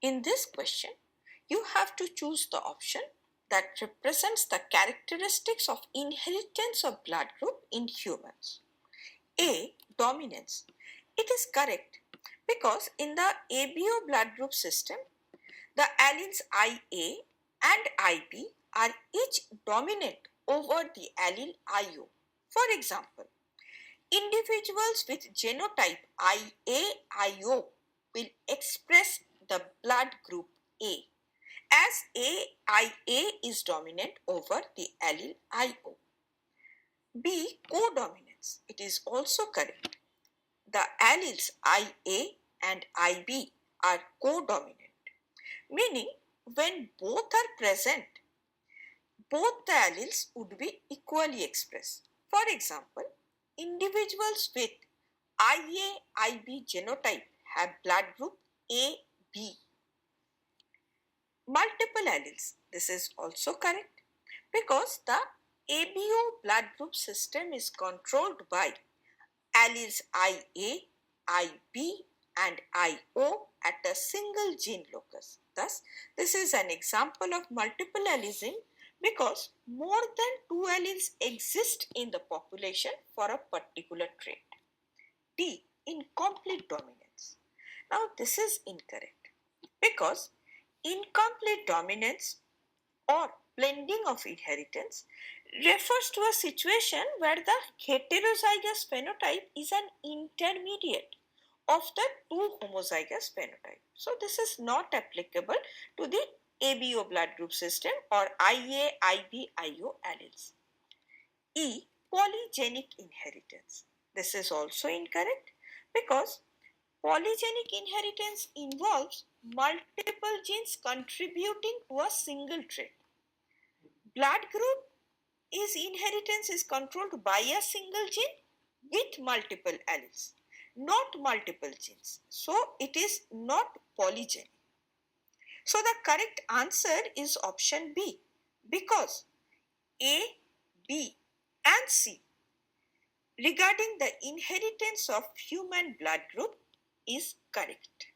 In this question, you have to choose the option that represents the characteristics of inheritance of blood group in humans. A. Dominance. It is correct because in the ABO blood group system, the alleles IA and IB are each dominant over the allele IO. For example, individuals with genotype IA-IO will express the blood group A, as AIA is dominant over the allele IO. B. Codominance. It is also correct. The alleles IA and IB are codominant, meaning when both are present, both the alleles would be equally expressed. For example, individuals with IA-IB genotype have blood group AB. Multiple alleles. This is also correct because the ABO blood group system is controlled by alleles IA, IB and IO at a single gene locus. Thus, this is an example of multiple allelism because more than two alleles exist in the population for a particular trait. D. Incomplete dominance. Now, this is incorrect because incomplete dominance or blending of inheritance refers to a situation where the heterozygous phenotype is an intermediate of the two homozygous phenotype. So this is not applicable to the ABO blood group system or IA, IB, IO alleles. E. Polygenic inheritance. This is also incorrect because polygenic inheritance involves multiple genes contributing to a single trait. Blood group inheritance is controlled by a single gene with multiple alleles, not multiple genes. So it is not polygenic. So the correct answer is option B because A, B and C regarding the inheritance of human blood group is correct.